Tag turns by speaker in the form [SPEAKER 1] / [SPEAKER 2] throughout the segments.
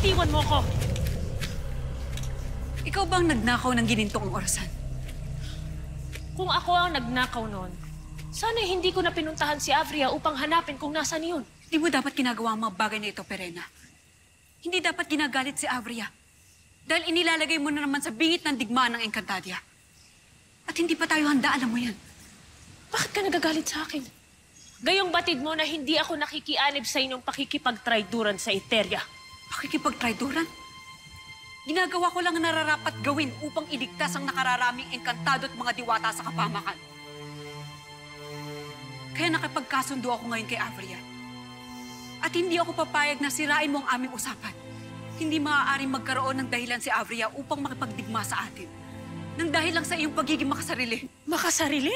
[SPEAKER 1] bitiwan mo ko!
[SPEAKER 2] Ikaw bang nagnakaw ng ginintong orasan?
[SPEAKER 1] Kung ako ang nagnakaw noon, sana hindi ko na pinuntahan si Avria upang hanapin kung nasan yun.
[SPEAKER 2] Hindi mo dapat ginagawa ang mga bagay na ito, Perena. Hindi dapat ginagalit si Avria. Dahil inilalagay mo na naman sa bingit ng digmaan ng Encantadia. At hindi pa tayo handa, alam mo yan.
[SPEAKER 1] Bakit ka nagagalit sa akin? Gayong batid mo na hindi ako nakikianib sa inyong pakikipagtrayduran sa Eteria.
[SPEAKER 2] Pakikipagtrayduran? Ginagawa ko lang ang nararapat gawin upang iligtas ang nakararaming engkantado at mga diwata sa kapamakan. Kaya nakipagkasundo ako ngayon kay Avria. At hindi ako papayag na sirain mo ang aming usapan. Hindi maaaring magkaroon ng dahilan si Avria upang makipagdigma sa atin. Nang dahil lang sa iyong pagiging makasarili.
[SPEAKER 1] Makasarili?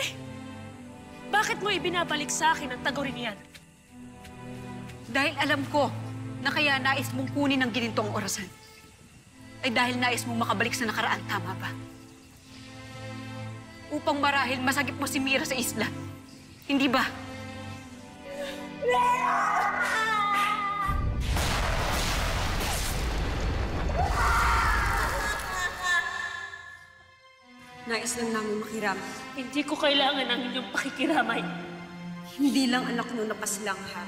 [SPEAKER 1] Bakit mo ibinabalik sa akin ang tagurin niyan?
[SPEAKER 2] Dahil alam ko na kaya nais mong kunin ang ginintong orasan. Ay dahil nais mong makabalik sa nakaraan, tama ba? Upang marahil masagip mo si Mira sa isla. Hindi ba?
[SPEAKER 3] Nais lang namin makiramay.
[SPEAKER 1] Hindi ko kailangan ng inyong pakikiramay.
[SPEAKER 3] Hindi lang anak no napaslang, ha?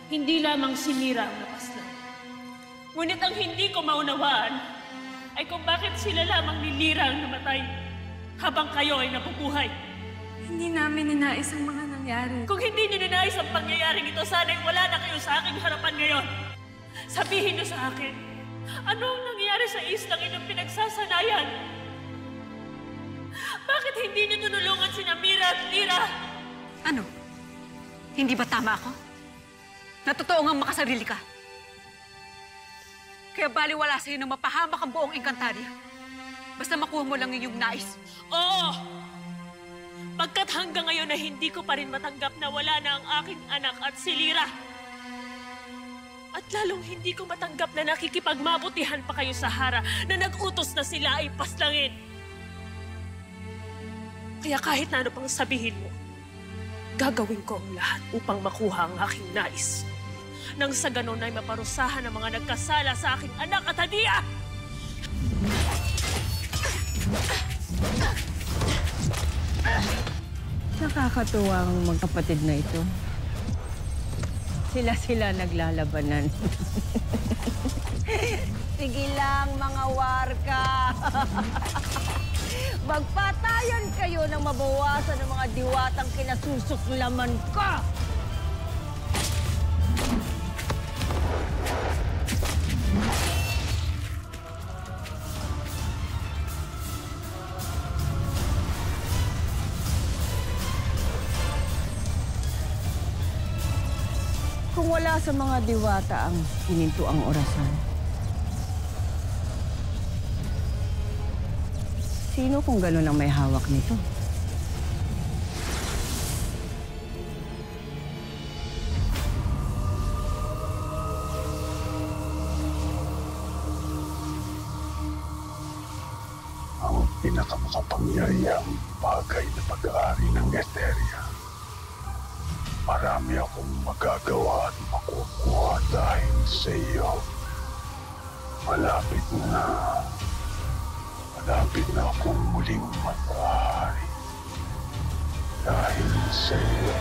[SPEAKER 1] Hindi lamang si Mira ang napaslang. Ngunit ang hindi ko maunawaan ay kung bakit sila lamang ni Lira ang namatay habang kayo ay nabubuhay.
[SPEAKER 3] Hindi namin ninais ang mga nangyari.
[SPEAKER 1] Kung hindi niyo ninais ang pangyayaring ito, sana'y wala na kayo sa aking harapan ngayon. Sabihin niyo sa akin, ano ang nangyari sa islang inyong pinagsasanayan? Bakit hindi niyo tinulungan sina Mira at Lira?
[SPEAKER 2] Ano? Hindi ba tama ako? Na totoo ngang makasarili ka? Kaya baliwala sa'yo na mapahamak ang buong Encantadia. Basta makuha mo lang yung nais.
[SPEAKER 1] Oo! Pagkat hanggang ngayon na hindi ko pa rin matanggap na wala na ang aking anak at si Lira. At lalong hindi ko matanggap na nakikipagmabutihan pa kayo sa Hara na nag-utos na sila ay paslangin. Kaya kahit na ano pang sabihin mo, gagawin ko ang lahat upang makuha ang aking nais. Nang sa ganon ay maparusahan ang mga nagkasala sa aking anak at Hadia!
[SPEAKER 4] Nakakatuwa ang magkapatid na ito. Sila naglalabanan. Sige lang, mga warka. Magpatayan kayo ng mabawasan ng mga diwatang kinasusuklaman ko! Kung wala sa mga diwata ang hininto ang orasan, sino kung gano'n ang may hawak nito?
[SPEAKER 5] Ang pinakamakapangyarihang bagay na pag-aari ng Eteria. Marami akong magagawa at makukuha dahil sa iyo. Malapit na akong muling matahari dahil sa iyo.